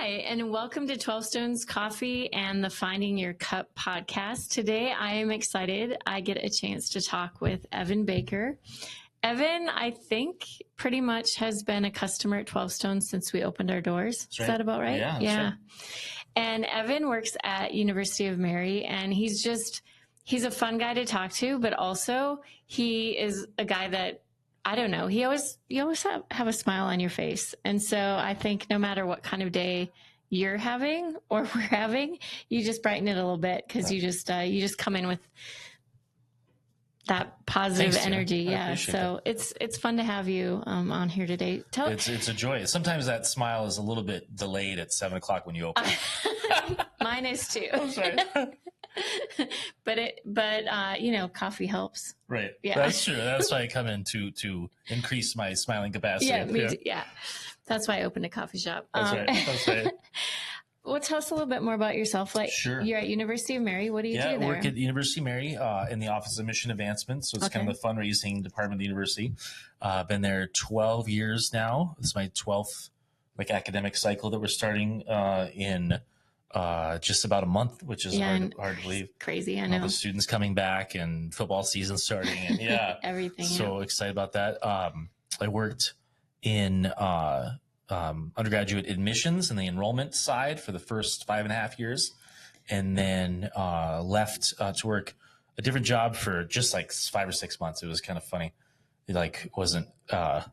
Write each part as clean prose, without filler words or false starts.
Hi, and welcome to 12 Stones Coffee and the Finding Your Cup podcast. Today, I am excited. I get a chance to talk with Evan Baker. Evan, I think, pretty much has been a customer at 12 Stones since we opened our doors. That's right. Is that about right? Yeah. That's right. And Evan works at University of Mary, and he's a fun guy to talk to, but also he is a guy that, I don't know, you always have a smile on your face. And so I think no matter what kind of day you're having or we're having, you just brighten it a little bit because you just come in with that positive energy. Yeah. So it's fun to have you on here today. It's a joy. Sometimes that smile is a little bit delayed at 7 o'clock when you open. Mine is too. I'm sorry. but coffee helps. Right. Yeah. That's true. That's why I come in to increase my smiling capacity. Yeah. That's why I opened a coffee shop. That's right. Well, tell us a little bit more about yourself. Sure. You're at University of Mary. What do you do there? I work at University of Mary in the Office of Mission Advancement. So it's kind of the fundraising department of the university. Been there 12 years now. It's my 12th academic cycle that we're starting in just about a month, which is hard to believe. Crazy, I know. All the students coming back and football season starting, and everything. So excited about that. I worked in undergraduate admissions and the enrollment side for the first 5.5 years, and then left to work a different job for just 5 or 6 months. It was kind of funny. It wasn't a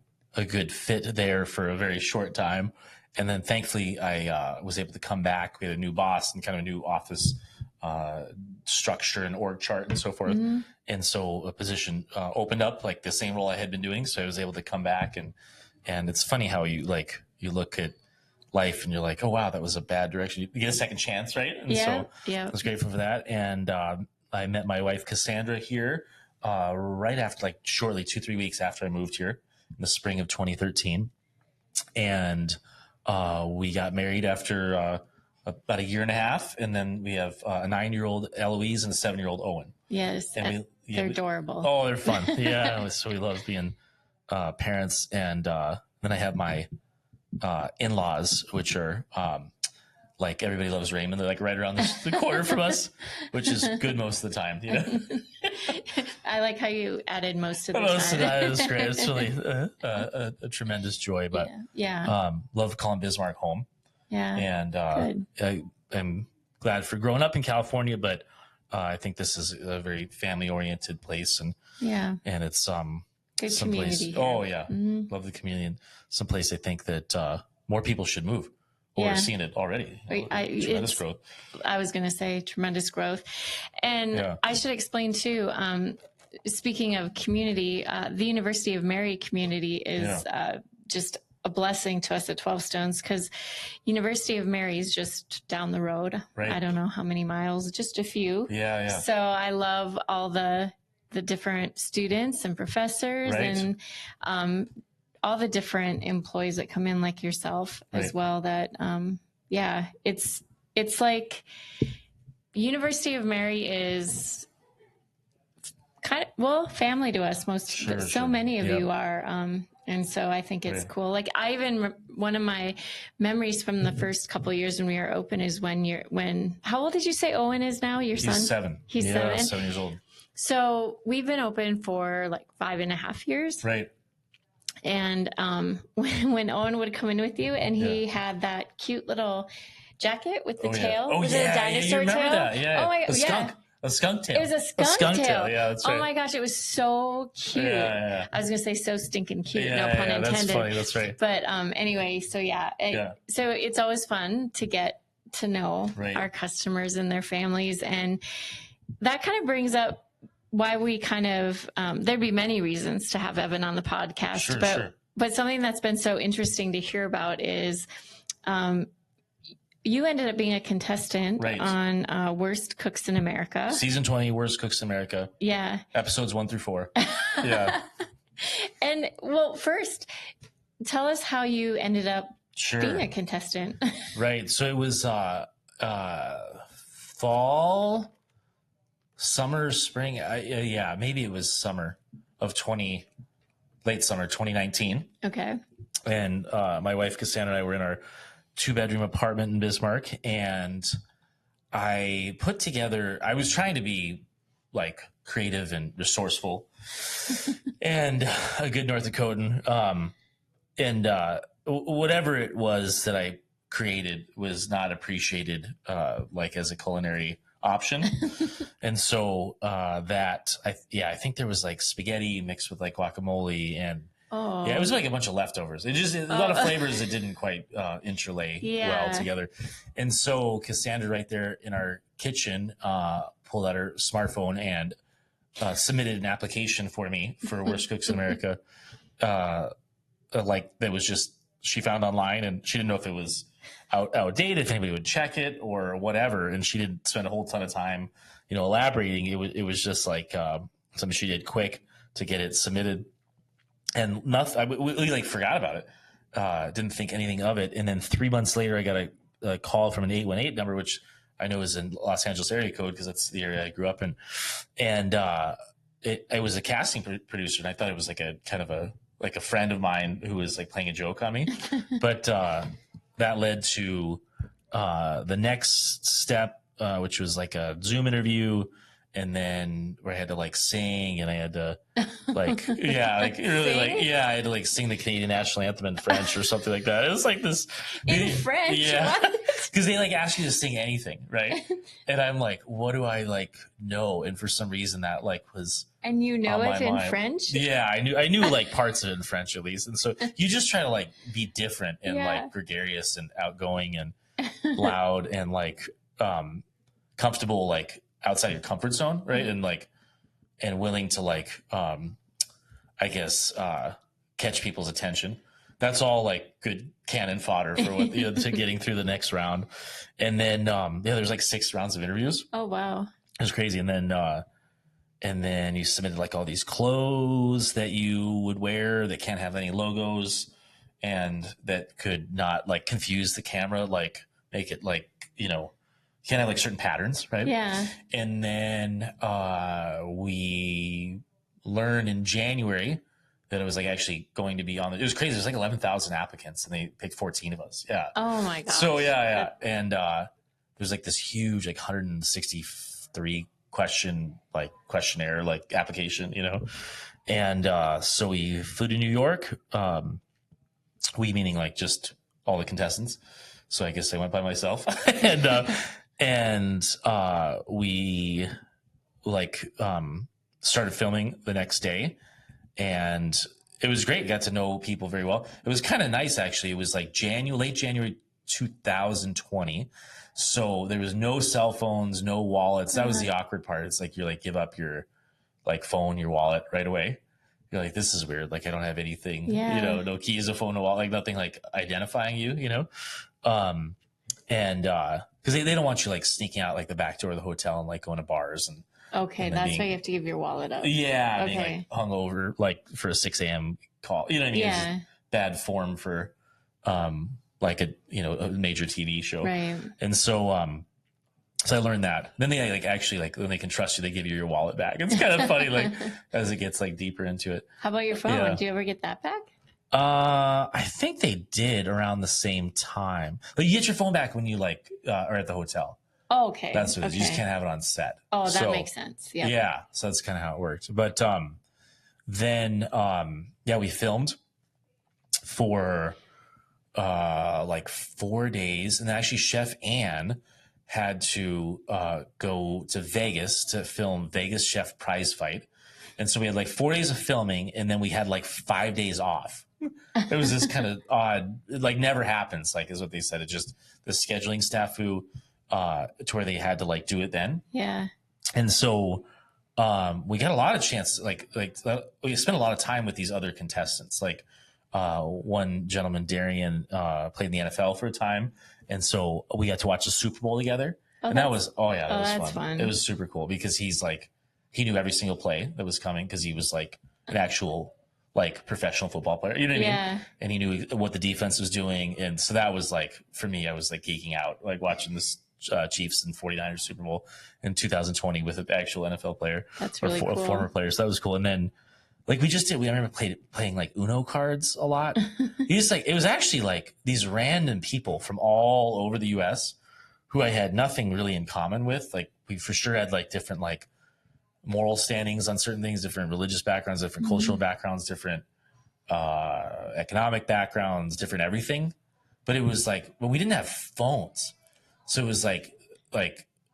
good fit there for a very short time. And then thankfully I was able to come back. We had a new boss and kind of a new office structure and org chart and so forth. Mm-hmm. And so a position opened up, the same role I had been doing. So I was able to come back, and it's funny how you look at life and you're like, oh wow, that was a bad direction. You get a second chance, right? And so I was grateful for that. And I met my wife Cassandra here right after, shortly 2-3 weeks after I moved here in the spring of 2013. And we got married after about 1.5 years, and then we have a 9-year-old Eloise and a 7-year-old Owen. Yes, and they're adorable. Oh, they're fun. Yeah, so we love being parents. And then I have my in-laws, which are everybody loves Raymond. They're right around the corner from us, which is good most of the time. I like how you added most of the time. Most of the time, it's great. It's really a tremendous joy. But love calling Bismarck home. Yeah, and I'm glad for growing up in California, but I think this is a very family-oriented place, and it's good someplace. Community. Oh yeah, love the community, and someplace I think that more people should move. Or seeing it already. Tremendous growth. I was going to say tremendous growth. And I should explain too, speaking of community, the University of Mary community is just a blessing to us at 12 Stones, because University of Mary is just down the road. Right. I don't know how many miles, just a few. Yeah. So I love all the different students and professors and all the different employees that come in, like yourself as well, that, it's like University of Mary is kind of, family to us. Many of you are. And so I think it's cool. One of my memories from the first couple of years when we were open is how old did you say Owen is now? Your son? He's 7. He's 7. 7 years old. So we've been open for 5.5 years. Right. And when Owen would come in with you, and he had that cute little jacket with the tail. Oh, was it a dinosaur you remember tail? that? Yeah. Oh my god, A skunk tail. It was a skunk tail. Yeah, that's right. Oh my gosh, it was so cute. Yeah. I was gonna say so stinking cute. No pun intended. That's funny. That's right. But anyway, so so it's always fun to get to know our customers and their families, and that kind of brings up why we kind of, there'd be many reasons to have Evan on the podcast, but something that's been so interesting to hear about is, you ended up being a contestant on Worst Cooks in America. Season 20, Worst Cooks in America. Yeah. Episodes 1 through 4. Yeah. And first, tell us how you ended up being a contestant. Right. So it was fall, summer, spring. Maybe it was summer of late summer 2019. Okay. And my wife Cassandra and I were in our 2-bedroom apartment in Bismarck, and I was trying to be like creative and resourceful and a good North Dakotan. And whatever it was that I created was not appreciated like as a culinary option. And so I think there was like spaghetti mixed with like guacamole, and it was like a bunch of leftovers. A lot of flavors that didn't quite interlay well together. And so Cassandra right there in our kitchen pulled out her smartphone and submitted an application for me for Worst Cooks in America. Like that was just, she found online, and she didn't know if it was outdated, if anybody would check it or whatever. And she didn't spend a whole ton of time, elaborating. It was just like something she did quick to get it submitted. And nothing, we like forgot about it. Didn't think anything of it. And then 3 months later, I got a call from an 818 number, which I know is in Los Angeles area code because that's the area I grew up in. And it was a casting producer, and I thought it was like a kind of a friend of mine who was like playing a joke on me. But that led to the next step, which was like a Zoom interview. And then where I had to like sing, and I had to like, I had to like sing the Canadian national anthem in French or something like that. It was like this in French. Yeah. Cause they like ask you to sing anything. Right. And I'm like, what do I like know? And for some reason that like was, and it in mind. French? Yeah. I knew like parts of it in French at least. And so you just try to like be different and like gregarious and outgoing and loud and like, comfortable, like, outside your comfort zone, right? And like, and willing to like, I guess, catch people's attention. That's all like good cannon fodder for what, to getting through the next round. And then, there's like 6 rounds of interviews. Oh, wow. It was crazy. And then you submitted like all these clothes that you would wear that can't have any logos and that could not like confuse the camera, like make it like, you can't have like certain patterns, right? Yeah. And then we learned in January that it was like actually going to be on it was crazy. There's like 11,000 applicants, and they picked 14 of us. Yeah. Oh my gosh. So yeah. And there's like this huge like 163 questionnaire like application, And so we flew to New York. We meaning like just all the contestants. So I guess I went by myself. And we like started filming the next day, and it was great. Got to know people very well. It was kind of nice, actually. It was like late January 2020. So there was no cell phones, no wallets. That was the awkward part. It's like, you're like, give up your like phone, your wallet right away. You're like, this is weird. Like, I don't have anything, no keys, a phone, no wallet, like nothing like identifying you, and because they don't want you like sneaking out like the back door of the hotel and like going to bars and that's why you have to give your wallet up. Being like hungover like for a 6 a.m. call, you know what I mean? Yeah. It's bad form for like a major TV show, right? And so I learned that. Then they like actually like when they can trust you, they give you your wallet back. It's kind of funny like as it gets like deeper into it. How about your phone? Yeah. Do you ever get that back? I think they did around the same time. But you get your phone back when you like are at the hotel. Oh, okay. That's what it is. You just can't have it on set. Oh, that makes sense. Yeah. Yeah. So that's kind of how it worked. But then we filmed for like 4 days, and then actually Chef Ann had to go to Vegas to film Vegas Chef Prize Fight. And so we had like 4 days of filming, and then we had like 5 days off. It was this kind of odd, it like never happens, like is what they said. It just the scheduling snafu to where they had to like do it then. Yeah. And so we got a lot of chance, like we spent a lot of time with these other contestants. Like one gentleman, Darian, played in the NFL for a time. And so we got to watch the Super Bowl together. And that was, that was fun. It was super cool because he's like, he knew every single play that was coming because he was like an actual like professional football player, you know what I mean? And he knew what the defense was doing. And so that was like, for me, I was like geeking out, like watching this Chiefs and 49ers Super Bowl in 2020 with an actual NFL player. That's really cool. Former players. That was cool. And then like we just did. I remember playing like Uno cards a lot. It was actually like these random people from all over the U.S. who I had nothing really in common with. Like we for sure had like different like moral standings on certain things, different religious backgrounds, different cultural backgrounds, different economic backgrounds, different everything. But it was like, well, we didn't have phones, so it was like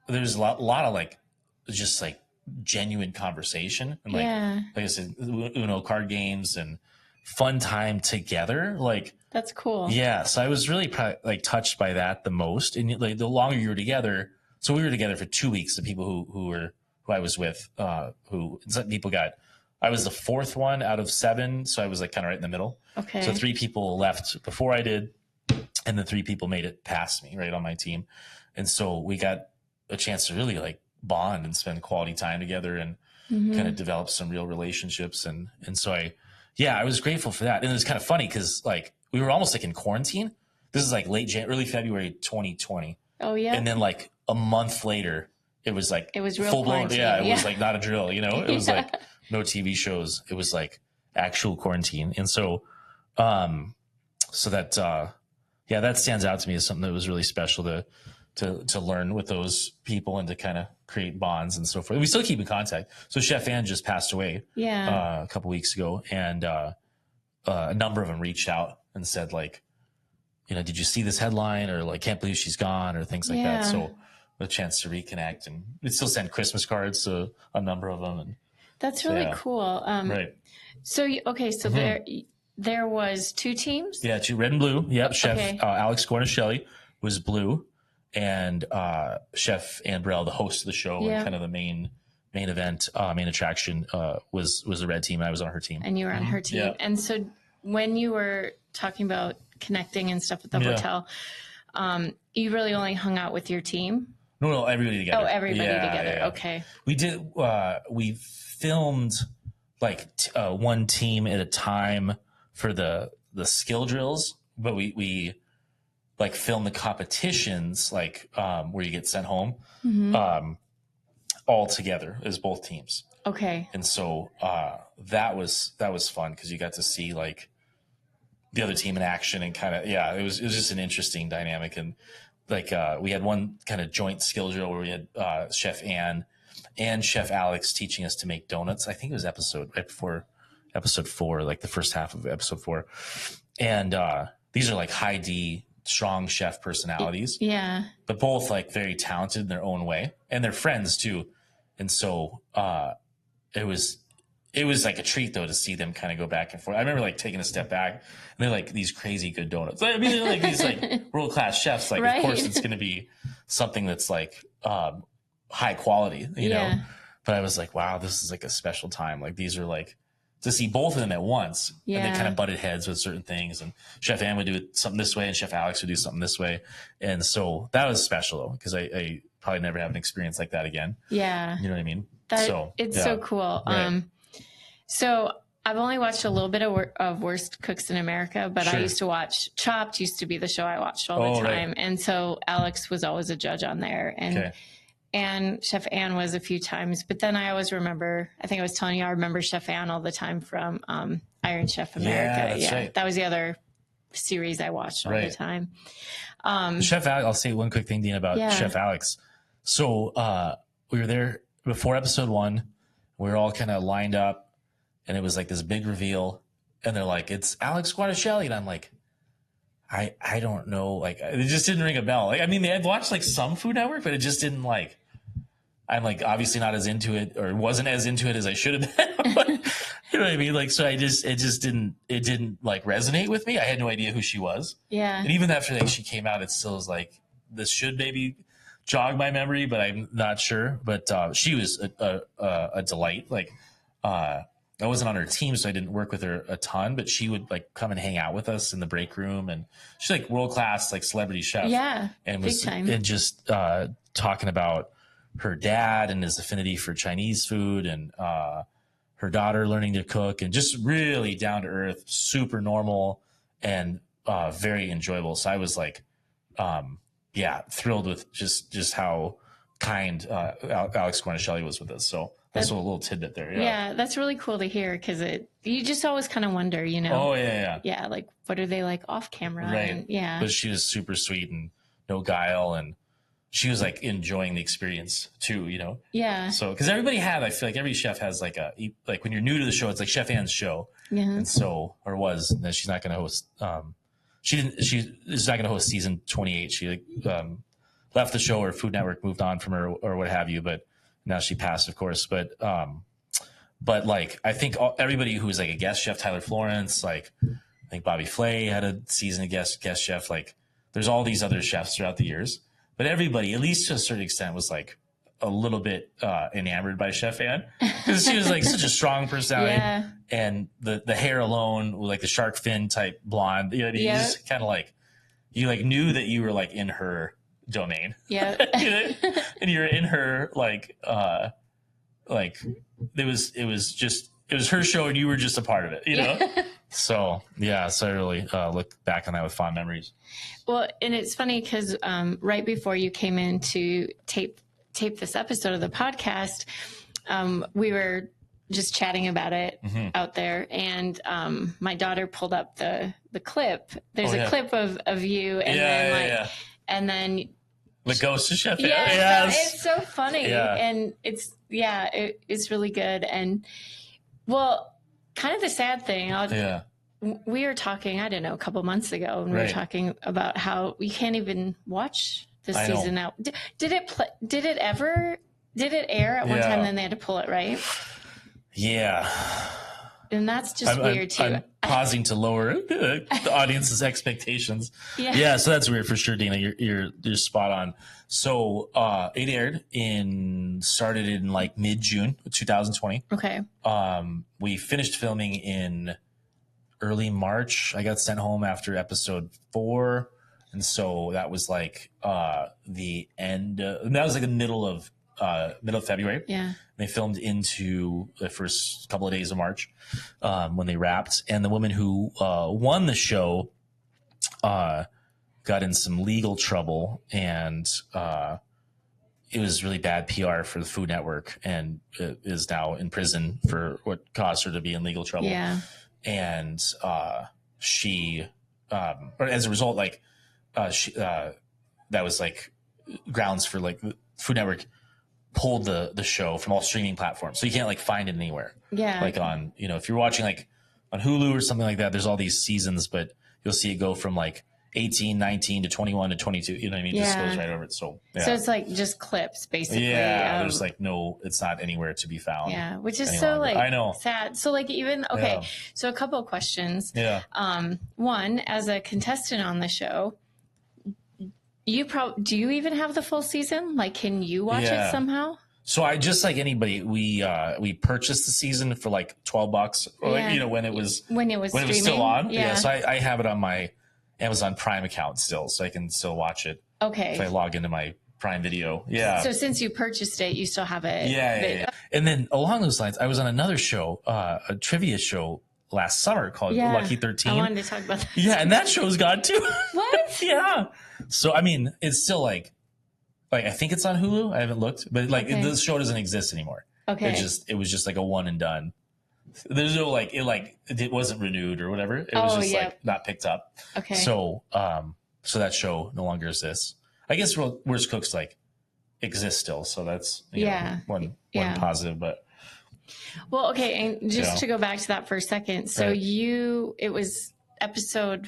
there's a lot of like just like genuine conversation and like I said, Uno card games and fun time together. Like That's cool. yeah, so I was really like touched by that the most. And like the longer you were together, so we were together for 2 weeks. The people who I was with, who some people got. I was the fourth one out of 7, so I was like kind of right in the middle. Okay. So 3 people left before I did, and then 3 people made it past me, right on my team, and so we got a chance to really like bond and spend quality time together and kind of develop some real relationships. And so I was grateful for that. And it was kind of funny because like we were almost like in quarantine. This is like early February 2020. Oh yeah. And then like a month later, it was like it was real full blown. quarantine. Yeah, it was like not a drill. You know, it was like no TV shows. It was like actual quarantine. And so, so that that stands out to me as something that was really special to learn with those people and to kind of create bonds and so forth. We still keep in contact. So Chef Ann just passed away a couple weeks ago, and a number of them reached out and said like, you know, did you see this headline, or like can't believe she's gone, or things like that. So a chance to reconnect, and we still send Christmas cards to a number of them. And that's really cool. Right. So there was 2 teams. Yeah, 2 red and blue. Yep. Chef Alex Guarnaschelli was blue, and Chef Ann Burrell, the host of the show and kind of the main event, main attraction, was the red team, and I was on her team. And you were on her team. Yeah. And so when you were talking about connecting and stuff at the hotel, you really only hung out with your team? No, everybody together. Oh, everybody together. Yeah. Okay. We did. We filmed like one team at a time for the skill drills, but we like film the competitions, like where you get sent home, all together as both teams. Okay. And so that was fun because you got to see like the other team in action, and kind of it was just an interesting dynamic. And like we had one kind of joint skill drill where we had Chef Ann and Chef Alex teaching us to make donuts. I think it was right before episode 4, like the first half of episode 4. And these are like high D, strong chef personalities. Yeah. But both like very talented in their own way, and they're friends too. And so it was like a treat though to see them kind of go back and forth. I remember like taking a step back, and they're like these crazy good donuts. I mean, they're like these like world class chefs. Like, of course, it's going to be something that's like high quality, you know. But I was like, wow, this is like a special time. Like these are like to see both of them at once, and they kind of butted heads with certain things. And Chef Ann would do something this way, and Chef Alex would do something this way, and so that was special though, because I probably never have an experience like that again. Yeah, you know what I mean. It's so cool. Right. So I've only watched a little bit of Worst Cooks in America, but I used to watch Chopped. Used to be the show I watched all the time, and so Alex was always a judge on there, and Chef Ann was a few times. But then I always remember, I think I was telling you, I remember Chef Ann all the time from Iron Chef America. That's right. That was the other series I watched all the time. Chef Alex, I'll say one quick thing, Dina, about Chef Alex. So we were there before episode 1. We were all kind of lined up, and it was like this big reveal, and they're like, it's Alex Guarnaschelli. And I'm like, I don't know. Like, it just didn't ring a bell. Like, I mean, I'd watched like some Food Network, but it just didn't like, I'm like obviously not as into it, or wasn't as into it as I should have been. But, you know what I mean? Like, so it didn't like resonate with me. I had no idea who she was. Yeah. And even after like she came out, it still was like, this should maybe jog my memory, but I'm not sure. But she was a delight. Like, I wasn't on her team, so I didn't work with her a ton, but she would like come and hang out with us in the break room, and she's like world-class, like celebrity chef. Yeah. And big time. And just talking about her dad and his affinity for Chinese food, and her daughter learning to cook, and just really down to earth, super normal, and very enjoyable. So I was like, thrilled with just how kind Alex Guarnaschelli was with us. So that's a little tidbit there. Yeah, that's really cool to hear because you just always kind of wonder, you know. Oh yeah. Yeah, like what are they like off camera? Right. And, But she was super sweet and no guile, and she was like enjoying the experience too, you know. Yeah. So because I feel like every chef has like when you're new to the show, it's like Chef Anne's show, Yeah. and so that she's not going to host. She is not going to host season 28. She left the show, or Food Network moved on from her, or what have you. But now she passed, of course. But like I think everybody who was like a guest chef, Tyler Florence, like I think Bobby Flay had a season of guest chef. Like there's all these other chefs throughout the years, but everybody, at least to a certain extent, was like a little bit enamored by Chef Anne because she was like such a strong personality, and the hair alone, like the shark fin type blonde, you know, you just kind of like you like knew that you were like in her domain, and you're in her like it was her show and you were just a part of it, you know. So I really look back on that with fond memories. Well, and it's funny because right before you came in to tape this episode of the podcast, we were just chatting about it out there, and my daughter pulled up the clip. There's a clip of you, and and then the ghost of Chef Anne. Yes. It's so funny, and it's really good. And well, kind of the sad thing. We were talking, I don't know, a couple months ago, and we were talking about how we can't even watch the season now. Did it air at one time? Then they had to pull it, right? Yeah. And that's just weird too. I'm pausing to lower the audience's expectations. Yeah. So that's weird for sure, Dina. You're spot on. So it started in like mid-June 2020. Okay. We finished filming in early March. I got sent home after episode 4. And so that was like the end. That was like the middle of February. Yeah. They filmed into the first couple of days of March when they wrapped. And the woman who won the show got in some legal trouble, and it was really bad PR for the Food Network, and is now in prison for what caused her to be in legal trouble. Yeah. And she, or as a result, like that was like grounds for like the Food Network pulled the show from all streaming platforms, so you can't like find it anywhere. Yeah. Like on, you know, if you're watching like on Hulu or something like that, there's all these seasons, but you'll see it go from like 18, 19 to 21 to 22. You know what I mean? Just goes right over it. So it's like just clips basically. Yeah. There's like it's not anywhere to be found. Yeah. Which is so longer. like I know. sad. So like so a couple of questions. Yeah. One, as a contestant on the show, do you even have the full season? Like, can you watch it somehow? So I just like anybody, we purchased the season for like $12, or like, you know, when it was still on. Yeah. So I have it on my Amazon Prime account still, so I can still watch it. Okay. If I log into my Prime Video. Yeah. So since you purchased it, you still have it. Yeah. And then along those lines, I was on another show, a trivia show last summer called Lucky 13. I wanted to talk about that. Yeah, and that show's gone too. What? Yeah. So I mean, it's still like I think it's on Hulu. I haven't looked, but like the show doesn't exist anymore. Okay. It was just like a one and done. There's no it wasn't renewed or whatever. It was just like not picked up. Okay. So so that show no longer exists. I guess Worst Cooks like exists still. So that's one positive, but. Well, okay, and just to go back to that for a second. So it was episode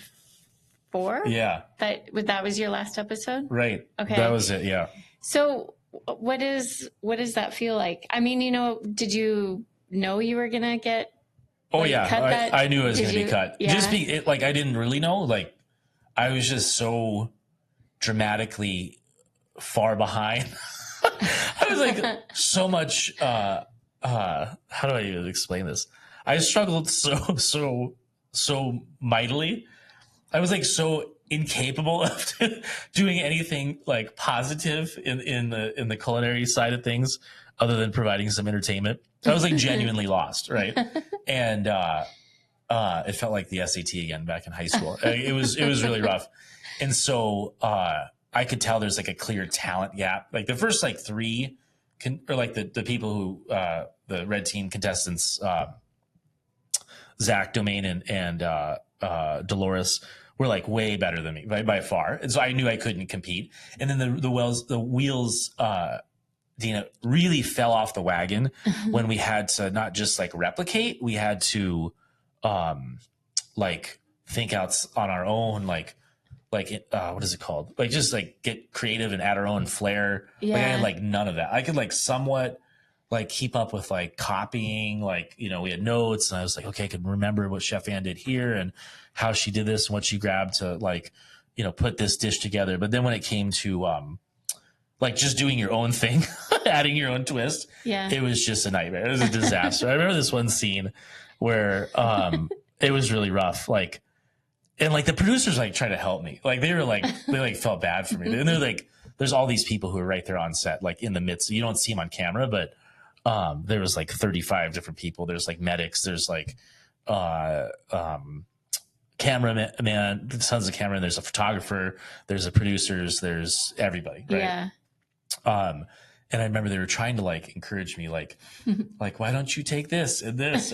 4? Yeah. That was your last episode? Right. Okay. That was it, yeah. So what does that feel like? I mean, you know, did you know you were going to get cut I knew it was going to be cut. Yeah. I didn't really know. Like, I was just so dramatically far behind. I was like so much how do I even explain this? I struggled so mightily. I was like so incapable of doing anything like positive in the culinary side of things other than providing some entertainment. I was like genuinely lost, right? And it felt like the SAT again back in high school. It was really rough. And so I could tell there's like a clear talent gap. Like the first like three or like the people who, the red team contestants, Zach, Domain, and Dolores were like way better than me by far. And so I knew I couldn't compete. And then the wheels, Dina, really fell off the wagon when we had to not just like replicate, we had to like think out on our own, like what is it called? Like just like get creative and add our own flair. Yeah. Like I had like none of that. I could like somewhat like keep up with like copying, like, you know, we had notes and I was like, okay, I could remember what Chef Ann did here and how she did this and what she grabbed to like, you know, put this dish together. But then when it came to like just doing your own thing, adding your own twist, it was just a nightmare. It was a disaster. I remember this one scene where it was really rough. Like, and like the producers like tried to help me. Like they were like, they like felt bad for me. And they're like, there's all these people who are right there on set, like in the midst. You don't see them on camera, but there was like 35 different people. There's like medics. There's like cameraman, tons of camera. There's a photographer. There's a producers. There's everybody. Right? Yeah. And I remember they were trying to like encourage me, like why don't you take this and this?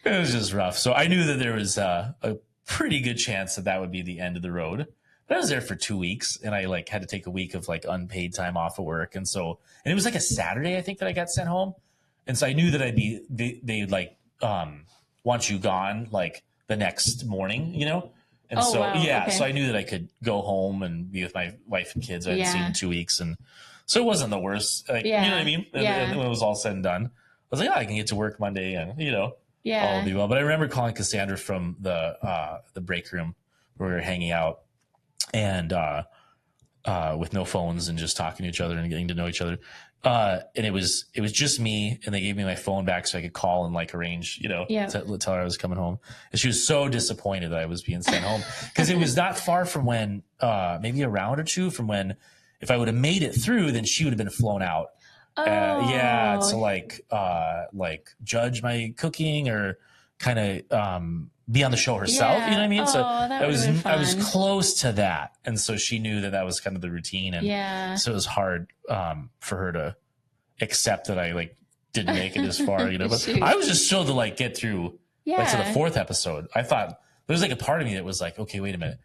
And it was just rough. So I knew that there was a pretty good chance that would be the end of the road. But I was there for 2 weeks and I like had to take a week of like unpaid time off of work. And it was like a Saturday, I think, that I got sent home. And so I knew that they'd like, want you gone like the next morning, you know? And so I knew that I could go home and be with my wife and kids I hadn't seen in 2 weeks. And so it wasn't the worst, like, you know what I mean? And when it was all said and done, I was like, I can get to work Monday and, you know, all will be well. But I remember calling Cassandra from the break room where we were hanging out and with no phones and just talking to each other and getting to know each other. And it was just me, and they gave me my phone back so I could call and like arrange, you know, to tell her I was coming home. And she was so disappointed that I was being sent home because it was not far from when, maybe a round or two from when, if I would have made it through, then she would have been flown out. To like judge my cooking or kind of be on the show herself. You know what I mean? So I was close to that, and so she knew that was kind of the routine, and so it was hard for her to accept that I like didn't make it as far. You know, but I was just thrilled to like get through like to the 4th episode. I thought there was like a part of me that was like, okay, wait a minute,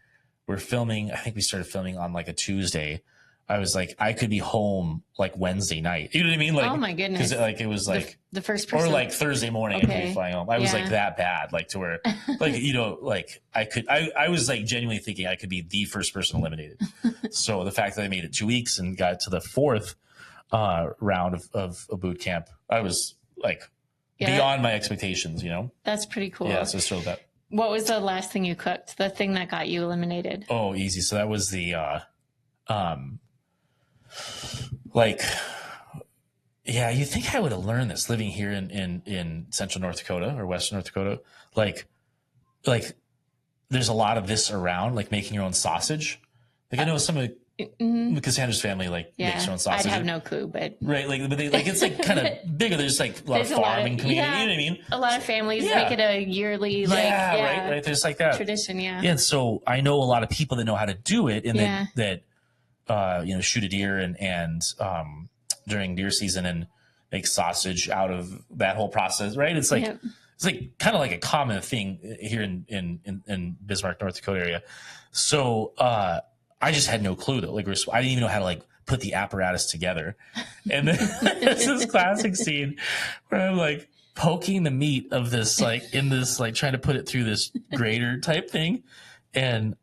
we're filming. I think we started filming on like a Tuesday. I was like, I could be home like Wednesday night. You know what I mean? Like, oh my goodness. Because like it was like the first person. Or like Thursday morning I could be flying home. I was like that bad, like to where like, you know, like I was like genuinely thinking I could be the first person eliminated. So the fact that I made it 2 weeks and got to the 4th round of a boot camp, I was like beyond my expectations, you know? That's pretty cool. Yeah, so I was thrilled with that. What was the last thing you cooked? The thing that got you eliminated? Oh, easy. So that was the like, yeah, you think I would have learned this living here in central North Dakota or western North Dakota. Like there's a lot of this around, like making your own sausage. Like I know some of Cassandra's family like makes their own sausage. I'd have no clue, but right, like but they like it's like kind of bigger. There's like a lot of farming community. You know what I mean? A lot of families make it a yearly right. There's like that tradition. Yeah, and so I know a lot of people that know how to do it, and that you know, shoot a deer and during deer season and make sausage out of that whole process, right? It's like it's like kind of like a common thing here in Bismarck, North Dakota area. So I just had no clue though. Like I didn't even know how to like put the apparatus together. And then there's this classic scene where I'm like poking the meat of this like in this like trying to put it through this grater type thing, and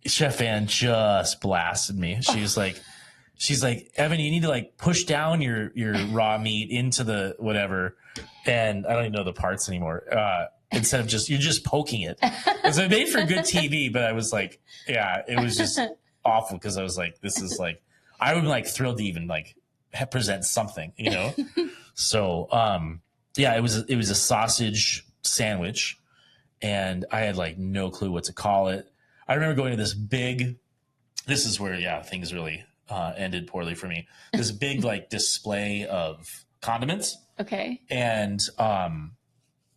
Chef Ann just blasted me. She's like, Evan, you need to like push down your raw meat into the whatever. And I don't even know the parts anymore. Instead of you're just poking it. And so it made for good TV, but I was like, it was just awful. Cause I was like, this is like, I would be like thrilled to even like present something, you know? So, it was a sausage sandwich and I had like no clue what to call it. I remember going to this is where, things really ended poorly for me. This big like display of condiments. Okay. And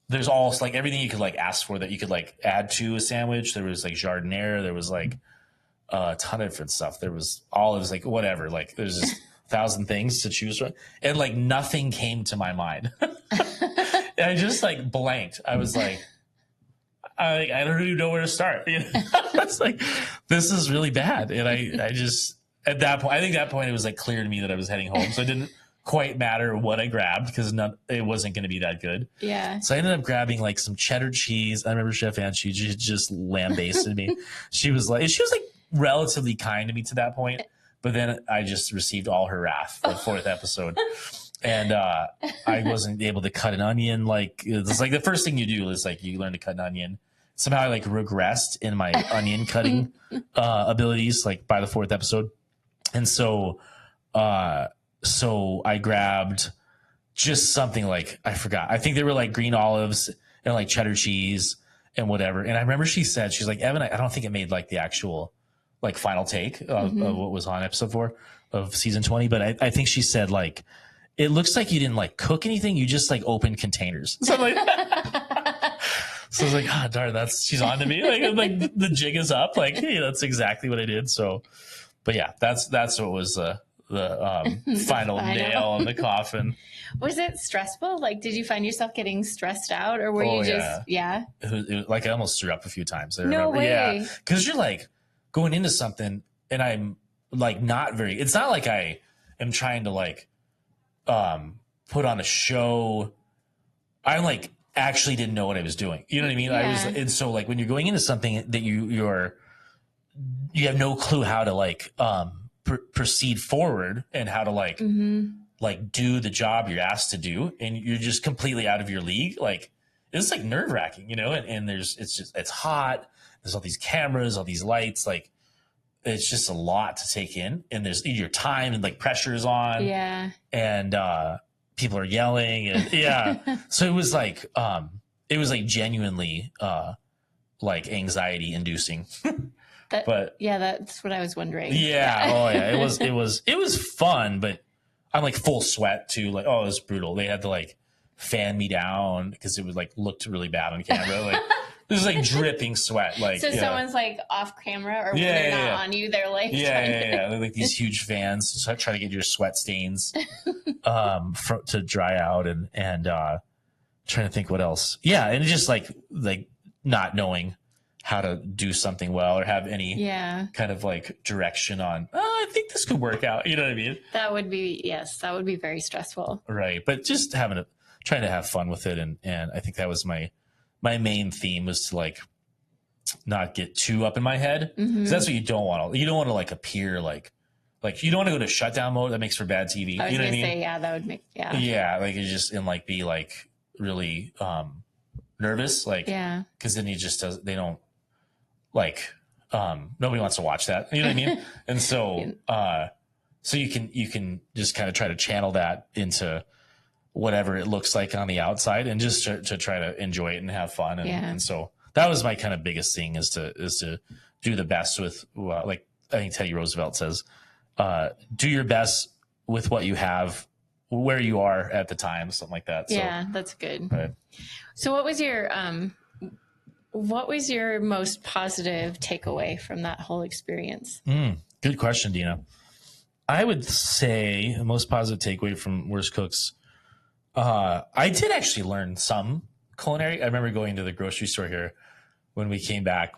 there's all like everything you could like ask for that you could like add to a sandwich. There was like jardiniere. There was like a ton of different stuff. There was olives, like whatever, like there's just 1,000 things to choose from, and like nothing came to my mind. And I just like blanked. I was like, I don't even know where to start. You know? It's like, this is really bad. And I just, at that point, I think at that point it was like clear to me that I was heading home. So it didn't quite matter what I grabbed because it wasn't going to be that good. Yeah. So I ended up grabbing like some cheddar cheese. I remember Chef Ann, she just lambasted me. She was like relatively kind to me to that point. But then I just received all her wrath for the fourth episode. And I wasn't able to cut an onion. Like, it's like the first thing you do is like you learn to cut an onion. Somehow I like regressed in my onion cutting abilities like by the fourth episode. And so I grabbed just something like, I forgot. I think they were like green olives and like cheddar cheese and whatever. And I remember she's like, Evan, I don't think it made like the actual like final take of what was on episode 4 of season 20. But I think she said like, it looks like you didn't like cook anything. You just like opened containers. So I'm like, so I was like, oh, darn, she's on to me. Like the jig is up. Like, hey, that's exactly what I did. So, but yeah, that's what was the final nail in the coffin. Was it stressful? Like, did you find yourself getting stressed out, or were you just, yeah? Like I almost threw up a few times. I no remember. way. Yeah, because you're like going into something, and I'm like not very. It's not like I am trying to like put on a show. I like actually didn't know what I was doing. You know what I mean? Yeah. And so like when you're going into something that you have no clue how to like proceed forward and how to like like do the job you're asked to do, and you're just completely out of your league. Like it's like nerve wracking, you know. And it's hot. There's all these cameras, all these lights, like. It's just a lot to take in, and there's your time and like pressure's on. Yeah. And people are yelling, and yeah. So it was like genuinely like anxiety inducing. But yeah, that's what I was wondering. Yeah. Oh yeah. It was fun, but I'm like full sweat too. Like, oh, it was brutal. They had to like fan me down because it would like looked really bad on camera. Like this is like dripping sweat. Like so someone's like off camera, or when they're not on you, they're like They're like these huge fans try to get your sweat stains to dry out, and trying to think what else. Yeah, and just like not knowing how to do something well or have any kind of like direction on. Oh, I think this could work out. You know what I mean? That would be very stressful. Right, but just trying to have fun with it, and I think that was my main theme was to like not get too up in my head. Mm-hmm. 'Cause that's what you don't want to like appear like you don't want to go to shutdown mode. That makes for bad TV. I was gonna say, yeah, that would make, yeah, like you just and like be like really nervous, like because then they don't like nobody wants to watch that. You know what I mean? And so so you can just kind of try to channel that into whatever it looks like on the outside, and just to try to enjoy it and have fun. And so that was my kind of biggest thing is to do the best with, like I think Teddy Roosevelt says, do your best with what you have, where you are at the time, something like that. So, yeah, that's good. Right. So what was your most positive takeaway from that whole experience? Good question, Dina. I would say the most positive takeaway from Worst Cooks, I did actually learn some culinary. I remember going to the grocery store here when we came back,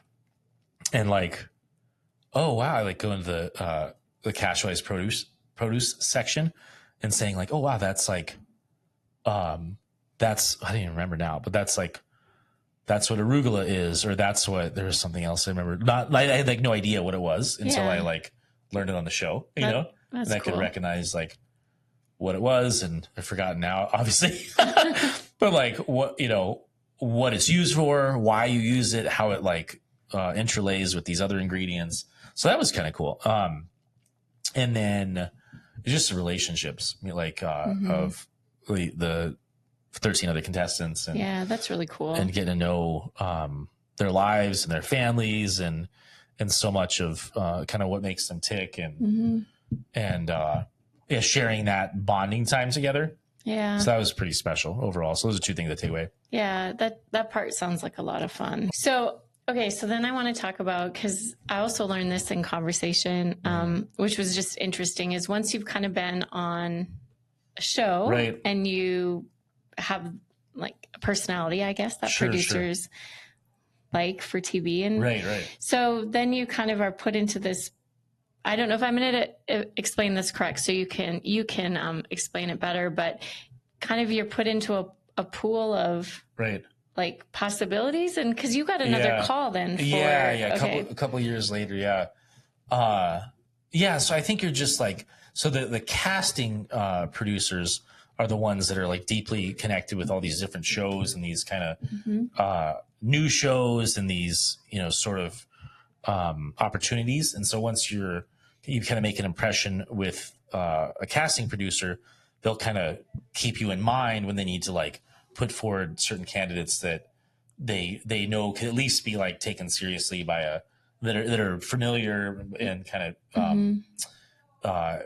and like, oh wow, I like going to the Cashwise produce section and saying like, oh wow, that's like, that's, I don't even remember now, but that's what arugula is, or that's what, there was something else I remember. I had like no idea what it was until I like learned it on the show, you know, and I could recognize like what it was, and I've forgotten now, obviously, but like what it's used for, why you use it, how it like interlays with these other ingredients. So that was kind of cool. And then just the relationships, like of the 13 other contestants. And, that's really cool. And getting to know their lives and their families, and so much of kind of what makes them tick, and sharing that bonding time together. Yeah. So that was pretty special overall. So those are two things to take away. Yeah, that part sounds like a lot of fun. So Okay, so then I want to talk about, because I also learned this in conversation, which was just interesting, is once you've kind of been on a show Right. and you have like a personality, I guess, that Sure, producers like for TV. And right. so then you kind of are put into this, I don't know if I'm going to explain this correct, so you can explain it better, but kind of you're put into a pool of Right. like possibilities, and because you got another call then for a couple years later, so I think you're just like, so the casting producers are the ones that are like deeply connected with all these different shows and these kind of new shows and these, you know, sort of opportunities. And so once you kind of make an impression with a casting producer, they'll kind of keep you in mind when they need to like put forward certain candidates that they know could at least be like taken seriously by that are familiar and kind of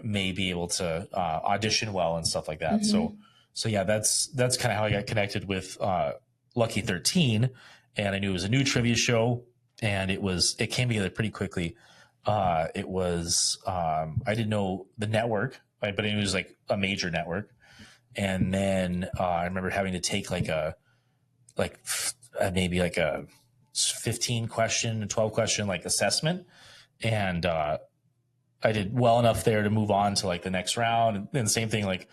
may be able to audition well and stuff like that. So yeah, that's kind of how I got connected with Lucky 13, and I knew it was a new trivia show, and it came together pretty quickly. I didn't know the network, right, but it was like a major network. And then I remember having to take maybe like a 15 question, 12 question like assessment. And I did well enough there to move on to like the next round. And then same thing, like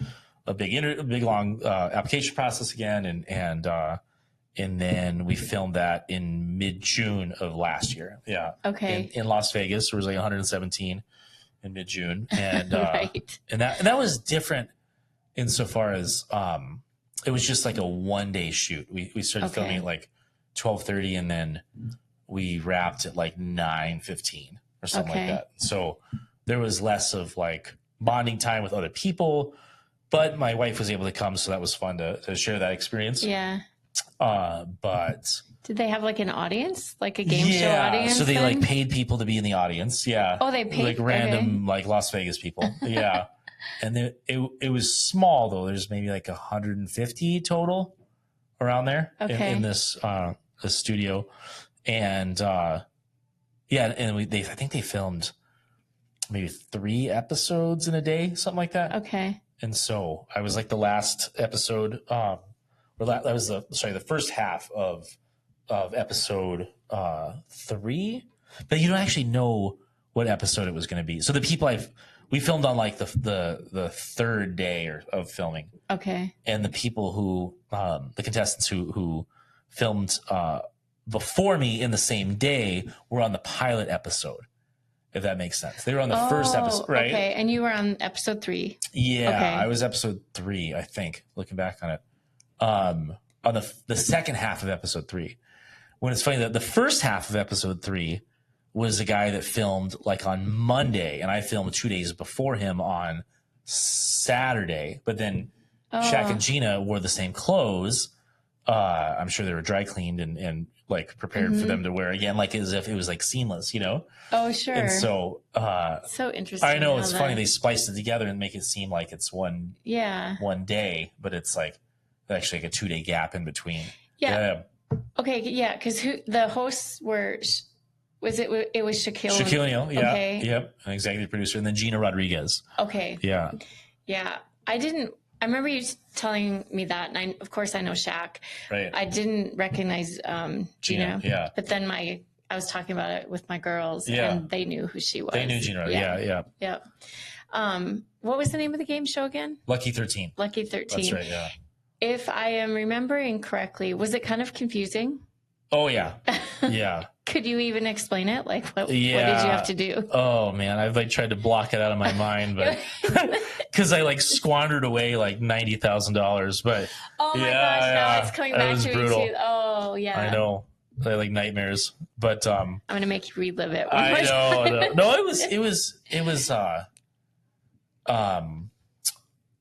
a big long application process again. And then we filmed that in mid-June of last year. Yeah. Okay. In Las Vegas, there was like 117 in mid-June. And, right. and that was different insofar as it was just like a 1-day shoot. We started filming at like 12:30, and then we wrapped at like 9:15 or something like that. So there was less of like bonding time with other people, but my wife was able to come, so that was fun to share that experience. Yeah. But did they have like an audience, like a game show audience? So they like paid people to be in the audience. Yeah. Oh, they paid like random like Las Vegas people. Yeah. And it was small though. There's maybe like 150 total around there in this studio, and I think they filmed maybe 3 episodes in a day, something like that. Okay. And so I was like the last episode, that was the first half of episode 3, but you don't actually know what episode it was going to be. So the people we filmed on like the third day of filming. Okay. And the people who, the contestants who filmed before me in the same day were on the pilot episode, if that makes sense. They were on the first episode, right? Okay. And you were on episode 3. Yeah. Okay. I was episode 3, I think, looking back on it. On the second half of episode 3. When it's funny that the first half of episode 3 was the guy that filmed like on Monday, and I filmed 2 days before him on Saturday. But then Shaq and Gina wore the same clothes. I'm sure they were dry cleaned and like prepared for them to wear again, like as if it was like seamless, you know? Oh, sure. And so, so interesting. I know it's funny. They spliced it together and make it seem like it's one day, but it's like actually like a 2-day gap in between. Yeah. Okay. Yeah. Cause the hosts were, it was Shaquille O'Neal, yeah. Okay. Yep. An executive producer. And then Gina Rodriguez. Okay. Yeah. Yeah. I remember you telling me that, and of course I know Shaq. Right. I didn't recognize Gina. Yeah. But then I was talking about it with my girls, and they knew who she was. They knew Gina. Yeah. What was the name of the game show again? Lucky 13. Lucky 13. That's right, yeah. If I am remembering correctly, was it kind of confusing? Oh, yeah. Yeah. Could you even explain it? Like, what did you have to do? Oh, man. I've like tried to block it out of my mind, but because I like squandered away like $90,000. But oh my gosh, now it's coming back to me too. Oh, yeah. I know. I like nightmares, but I'm going to make you relive it. I know. No, it was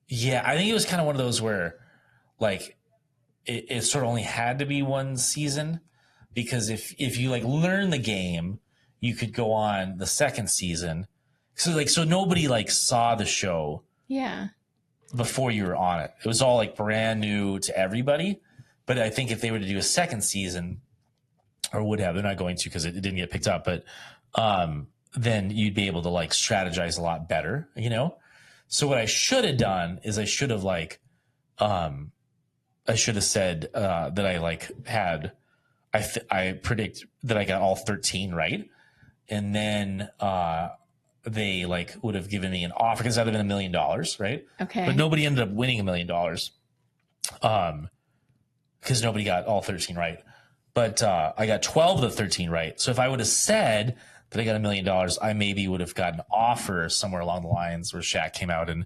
yeah, I think it was kind of one of those where like it sort of only had to be one season, because if you like learn the game, you could go on the second season. So nobody like saw the show before you were on it. It was all like brand new to everybody. But I think if they were to do a second season, or would have. They're not going to because it didn't get picked up, but then you'd be able to like strategize a lot better, you know? So what I should have done is I should have like, I should have said that I like had, I predict that I got all 13 right. And then they like would have given me an offer because that would have been $1 million, right? Okay. But nobody ended up winning $1 million because nobody got all 13 right. But I got 12 of the 13 right. So if I would have said that I got $1 million, I maybe would have got an offer somewhere along the lines where Shaq came out and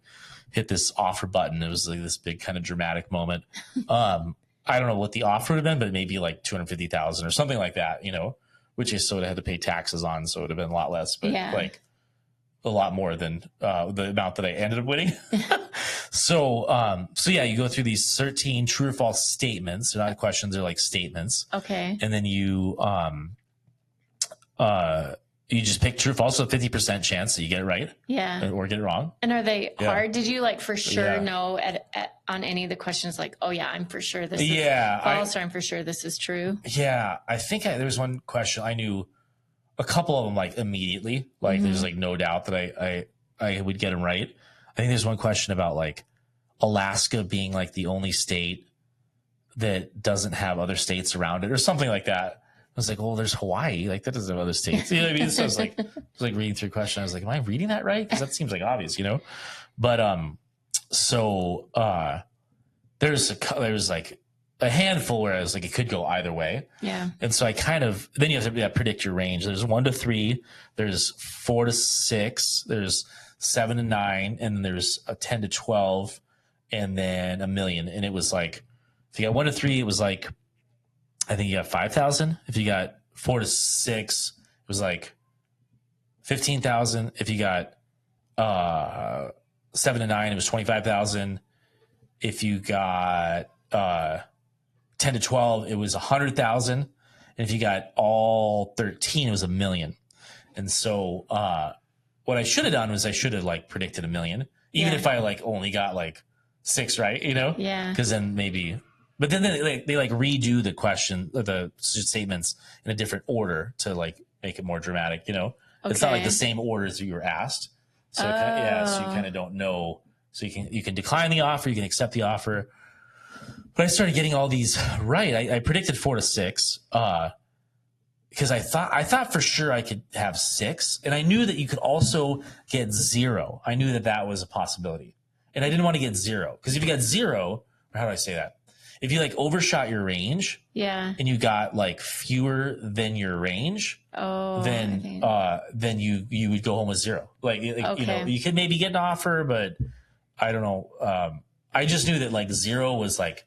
hit this offer button. It was like this big kind of dramatic moment. I don't know what the offer would have been, but maybe like 250,000 or something like that, you know, which I sort of had to pay taxes on. So it would have been a lot less, but like a lot more than the amount that I ended up winning. So yeah, you go through these 13 true or false statements. They're not questions, they're like statements. Okay. And then you just pick true or false, so 50% chance that you get it right. Yeah. Or get it wrong. And are they hard? Did you like for sure know on any of the questions, like, oh yeah, I'm for sure this is false, or I'm for sure this is true? Yeah. I think there was one question I knew a couple of them like immediately, like there's like no doubt that I would get them right. I think there's one question about like Alaska being like the only state that doesn't have other states around it or something like that. I was like, well, there's Hawaii. Like that doesn't have other states. You know what I mean? So I was like reading through a question. I was like, am I reading that right? Because that seems like obvious, you know? But there's like a handful where I was like, it could go either way. Yeah. And so I then you have to predict your range. There's 1 to 3, there's 4 to 6, there's 7 to 9, and then there's a 10 to 12, and then $1 million. And it was like, if you got 1 to 3, it was like, I think you got 5,000. If you got 4 to 6, it was like 15,000. If you got 7 to 9, it was 25,000. If you got 10 to 12, it was 100,000. And if you got all 13, it was $1 million. And so what I should have done was I should have like predicted $1 million, even if I like only got like 6 right, you know? Yeah. Because then maybe. But then they like redo the question, the statements in a different order to like make it more dramatic, you know? Okay. It's not like the same order as you were asked. So so you kind of don't know. So you can decline the offer, you can accept the offer. But I started getting all these right. I predicted 4 to 6 because I thought for sure I could have 6, and I knew that you could also get 0. I knew that was a possibility, and I didn't want to get 0 because if you got 0, or how do I say that? If you like overshot your range, and you got like fewer than your range, then you would go home with 0. Like you know, you could maybe get an offer, but I don't know. I just knew that like 0 was like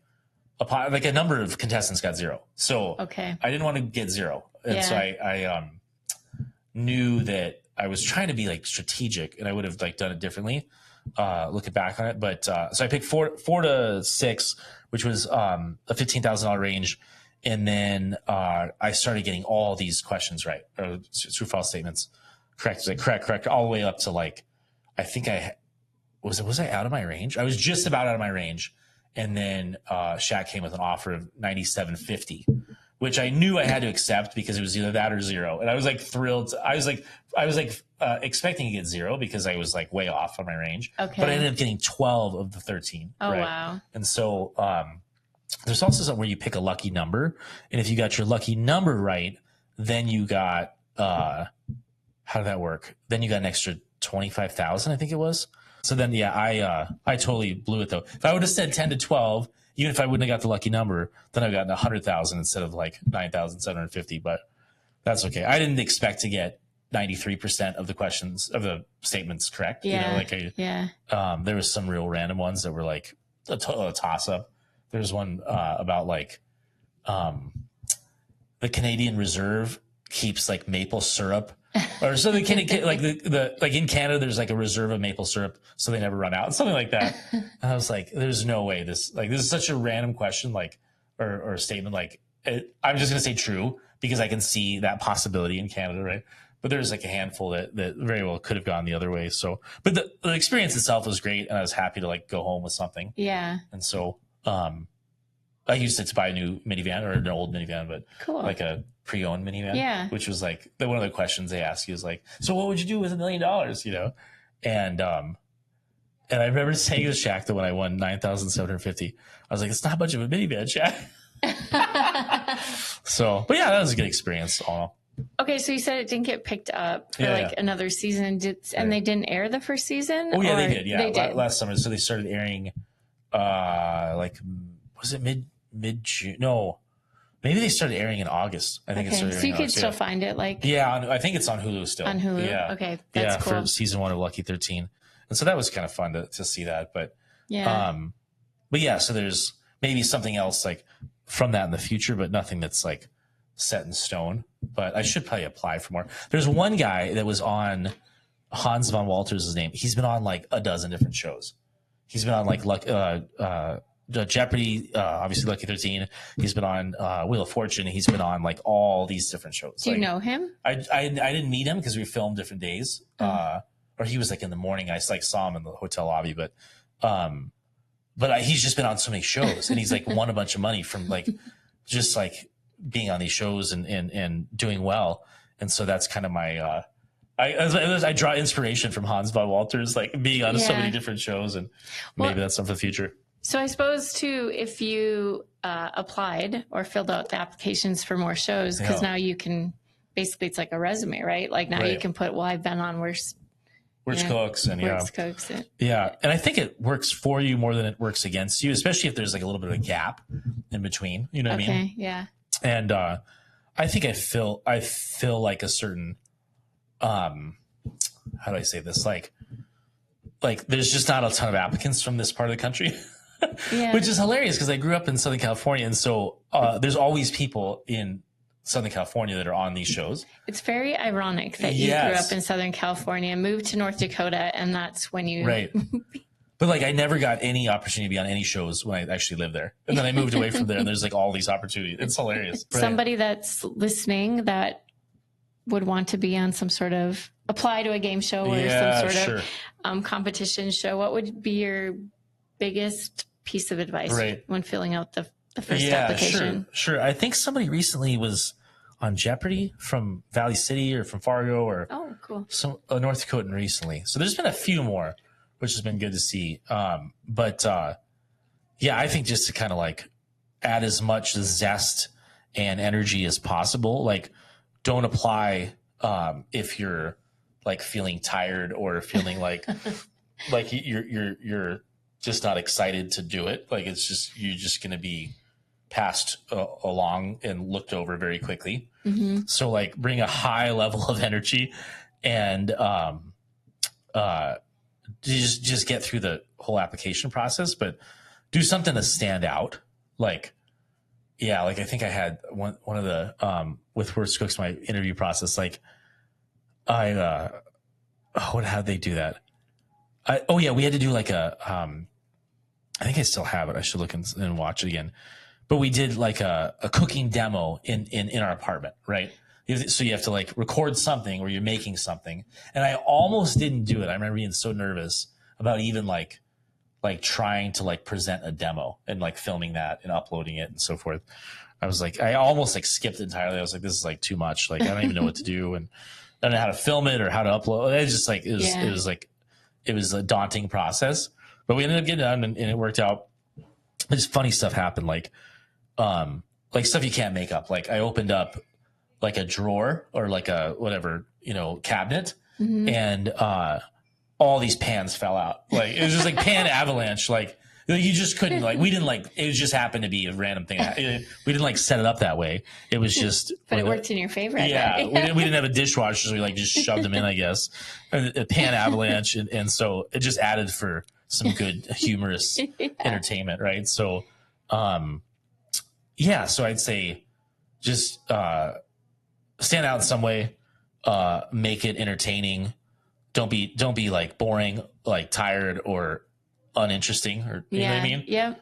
a number of contestants got 0, so I didn't want to get 0, and so I knew that I was trying to be like strategic, and I would have like done it differently. Looking back on it, but so I picked 4 to 6, which was a $15,000 range, and then I started getting all these questions right, or true false statements correct, like correct, all the way up to like I think was I out of my range? I was just about out of my range, and then Shaq came with an offer of $97.50, which I knew I had to accept because it was either that or 0, and I was like thrilled. I was like expecting to get 0 because I was like way off on my range. Okay. But I ended up getting 12 of the 13. Oh, right? Wow. And so there's also something where you pick a lucky number. And if you got your lucky number right, then you got, how did that work? Then you got an extra 25,000, I think it was. So then, I totally blew it though. If I would have said 10 to 12, even if I wouldn't have got the lucky number, then I've gotten 100,000 instead of like 9,750, but that's okay. I didn't expect to get 93% of the questions of the statements correct. Yeah. You know, there was some real random ones that were like a toss up. There's one about like the Canadian Reserve keeps like maple syrup or something. Like like in Canada, there's like a reserve of maple syrup, so they never run out, something like that. And I was like, there's no way this is such a random question, like or statement. Like I'm just gonna say true because I can see that possibility in Canada, right? But there's like a handful that very well could have gone the other way. So, but the experience itself was great, and I was happy to like go home with something. Yeah. And so, I used it to buy a new minivan, or an old minivan, but Cool. like a pre-owned minivan. Yeah. Which was like one of the questions they ask you is like, so what would you do with $1 million? And I remember saying to Shaq that when I won 9,750, I was like, it's not much of a minivan, Shaq. So, but yeah, that was a good experience. All. Okay, so you said it didn't get picked up for another season, and they didn't air the first season? Oh yeah, they did. Yeah, they did. Last summer. So they started airing, like, was it mid June? No, maybe they started airing in August. I think it started. So you could still find it, like. Yeah, I think it's on Hulu still. On Hulu. Yeah. Okay, that's cool. For season 1 of Lucky 13, and so that was kind of fun to see that. But but yeah, so there's maybe something else like from that in the future, but nothing that's like set in stone. But I should probably apply for more. There's one guy that was on, Hans von Walters' his name. He's been on like a dozen different shows. He's been on like Jeopardy, obviously Lucky 13. He's been on Wheel of Fortune. He's been on like all these different shows. Do you know him? I didn't meet him because we filmed different days. Or he was like in the morning. I like saw him in the hotel lobby, but he's just been on so many shows, and he's like won a bunch of money from like just like being on these shows and doing well. And so that's kind of my I draw inspiration from Hans von Walters, like being on so many different shows, and maybe that's something for the future. So I suppose too, if you applied or filled out the applications for more shows, because now you can basically, it's like a resume, right? Like now you can put, well, I've been on Worst Cooks and Cooks. Yeah. And I think it works for you more than it works against you, especially if there's like a little bit of a gap in between. You know what I mean? Okay. Yeah. And I think I feel like a certain how do I say this? Like there's just not a ton of applicants from this part of the country. Which is hilarious because I grew up in Southern California, and so there's always people in Southern California that are on these shows. It's very ironic that you grew up in Southern California, moved to North Dakota, and that's when you... Right. But like I never got any opportunity to be on any shows when I actually lived there. And then I moved away from there, and there's like all these opportunities. It's hilarious. Somebody that's listening that would want to be on some sort of... apply to a game show or some sort of competition show, what would be your biggest piece of advice when filling out the first application? Sure. I think somebody recently was on Jeopardy from Valley City or from Fargo or some North Dakotan recently. So there's been a few more, which has been good to see. But I think just to kind of like add as much zest and energy as possible. Like, don't apply if you're like feeling tired or feeling like you're just not excited to do it. Like it's just, you're just going to be passed along and looked over very quickly. Mm-hmm. So like bring a high level of energy and just get through the whole application process, but do something to stand out. Like I think I had one of the with Worst Cooks, my interview process, like how'd they do that? We had to do like I think I still have it. I should look and watch it again. But we did like a cooking demo in our apartment, right? So you have to like record something where you're making something. And I almost didn't do it. I remember being so nervous about even like trying to like present a demo and like filming that and uploading it and so forth. I was like, I almost like skipped entirely. I was like, this is like too much. Like, I don't even know what to do. And I don't know how to film it or how to upload. It was just like, it was a daunting process, but we ended up getting done and it worked out. Just funny stuff happened. Like stuff you can't make up. Like I opened up like a drawer or like a whatever, cabinet, and all these pans fell out. Like it was just like pan avalanche. Like you just couldn't we didn't it just happened to be a random thing. We didn't set it up that way. It was just, but it worked in your favor. Yeah. we didn't have a dishwasher. So we just shoved them in, I guess, a pan avalanche. And so it just added for some good humorous entertainment. Right. So, so I'd say just, stand out in some way, make it entertaining. Don't be like boring, like tired or uninteresting, or you know what I mean? Yeah.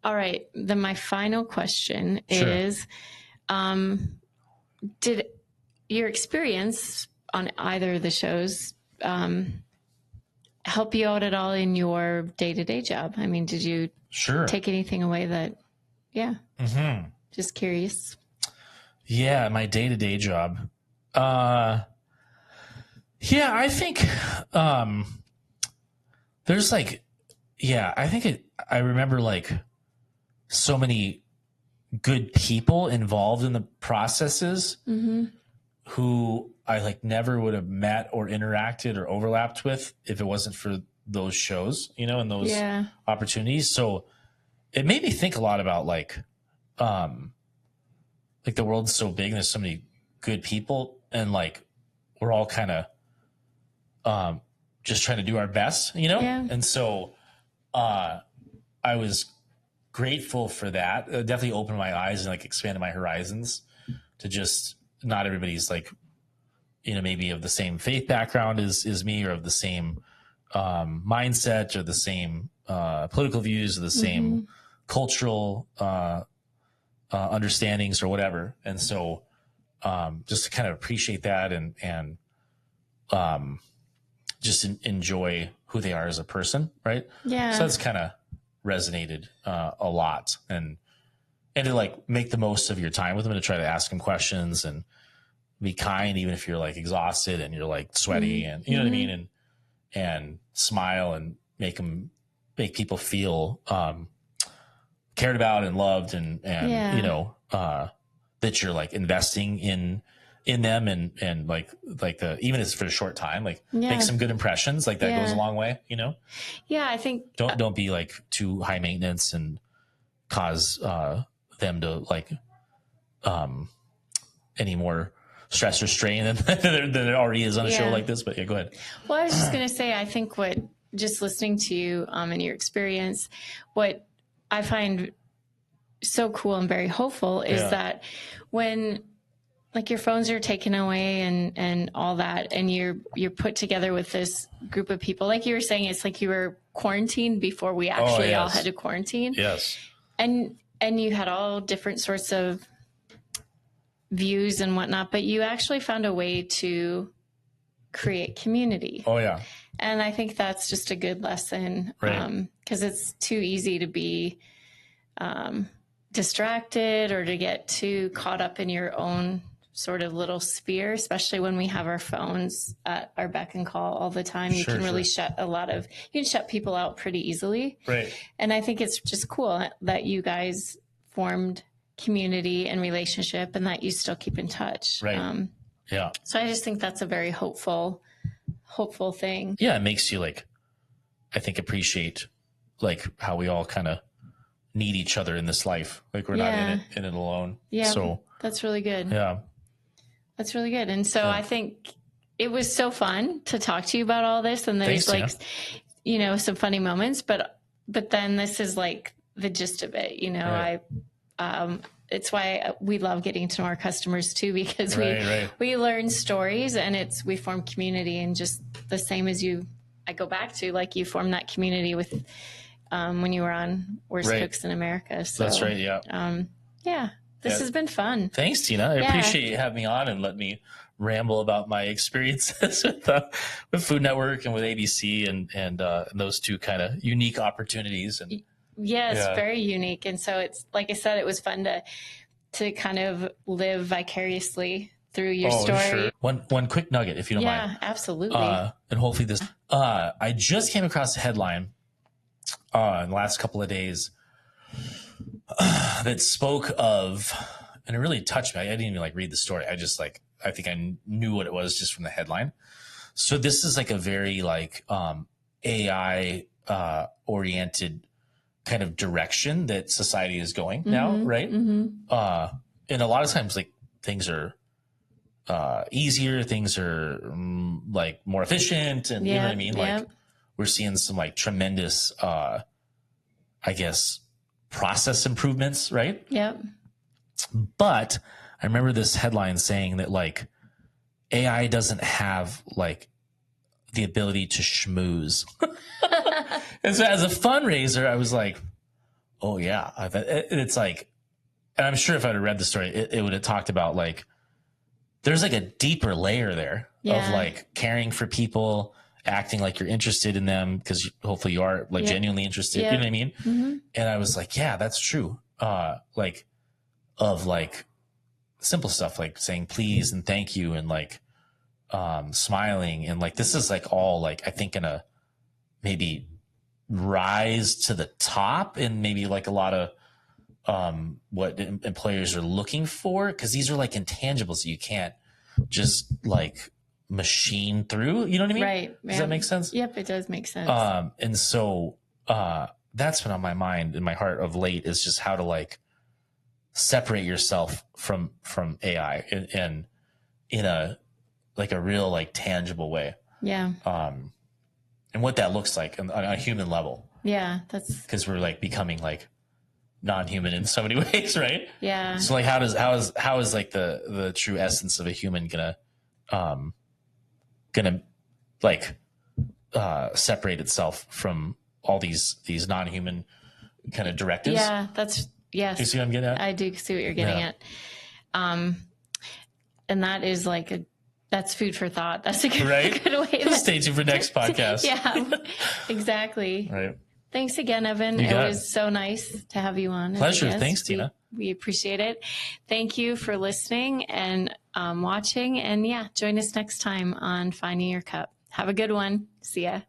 All right. Then my final question is, did your experience on either of the shows help you out at all in your day-to-day job? I mean, did you take anything away that Yeah. Mm-hmm. Just curious. Yeah, my day-to-day job. Yeah, I think there's like, yeah, I remember like so many good people involved in the processes who I like never would have met or interacted or overlapped with if it wasn't for those shows, and those opportunities. So it made me think a lot about like the world's so big and there's so many good people, and like we're all kind of just trying to do our best, And so I was grateful for that. It definitely opened my eyes and like expanded my horizons to just not everybody's like, maybe of the same faith background as me, or of the same mindset, or the same political views, or the same cultural understandings, or whatever. And so just to kind of appreciate that and just enjoy who they are as a person, right? Yeah. So that's kind of resonated a lot, and to like make the most of your time with them, and to try to ask them questions and be kind, even if you're like exhausted and you're like sweaty, and you know what I mean, and smile and make people feel cared about and loved, and that you're like investing in them, and like the, even if it's for a short time, like make some good impressions, like that goes a long way, Yeah, I think don't be like too high maintenance and cause them to like any more stress or strain than there already is on a show like this. But yeah, go ahead. Well, I was just going to say, I think just listening to you and your experience, what I find so cool and very hopeful is that when like your phones are taken away and all that, and you're put together with this group of people, like you were saying, it's like you were quarantined before we actually all had to quarantine. Yes. And you had all different sorts of views and whatnot, but you actually found a way to create community. Oh yeah. And I think that's just a good lesson, right? Because it's too easy to be distracted or to get too caught up in your own sort of little sphere, especially when we have our phones at our beck and call all the time. You can really shut people out pretty easily. Right. And I think it's just cool that you guys formed community and relationship, and that you still keep in touch. Right. Yeah. So I just think that's a very hopeful thing. Yeah. It makes you like, I think, appreciate like how we all kind of need each other in this life. Like we're not in it alone. Yeah. So that's really good. Yeah. That's really good. And so I think it was so fun to talk to you about all this. And there's some funny moments, but then this is like the gist of it, right. It's why we love getting to know our customers too, because we learn stories, and we form community, and just the same as I go back to, like, you formed that community with, when you were on Worst Cooks in America. So that's right. Yeah. This has been fun. Thanks, Tina. I appreciate you having me on and let me ramble about my experiences with Food Network and with ABC and those two kind of unique opportunities. And yes, very unique. And so it's, like I said, it was fun to kind of live vicariously through your story. Sure. One quick nugget, if you don't mind. Yeah, absolutely. And hopefully this, I just came across a headline in the last couple of days that spoke of, and it really touched me. I didn't even read the story. I think I knew what it was just from the headline. So this is like a very AI oriented kind of direction that society is going now, right? Mm-hmm. And a lot of times things are easier, things are more efficient, and you know what I mean? We're seeing some tremendous, I guess, process improvements, right? Yep. But I remember this headline saying that AI doesn't have the ability to schmooze. And so as a fundraiser, I was like, oh yeah. It's and I'm sure if I'd have read the story, it would have talked about there's a deeper layer there of caring for people, acting like you're interested in them, because hopefully you are genuinely interested. You know what I mean? Mm-hmm. And I was like, yeah, that's true. like of like simple stuff like saying please and thank you and like smiling, and like this is like all like I think gonna maybe rise to the top and maybe like a lot of what employers are looking for, because these are like intangibles that you can't just like machine through, you know what I mean? Right. Does that make sense? Yep, it does make sense. And so that's been on my mind and my heart of late, is just how to like separate yourself from AI and in a like a real like tangible way. Yeah. And what that looks like on a human level. Yeah, that's because we're like becoming like non-human in so many ways, right? Yeah. So like how is like the true essence of a human gonna like separate itself from all these non-human kind of directives? Yeah, yes. You see what I'm getting at? I do see what you're getting at. And that is like that's food for thought. That's a good, right? good way. Stay tuned for next podcast. Yeah, exactly. Right. Thanks again, Evan. It was so nice to have you on. Pleasure. Thanks, Tina. We appreciate it. Thank you for listening and watching. And yeah, join us next time on Finding Your Cup. Have a good one. See ya.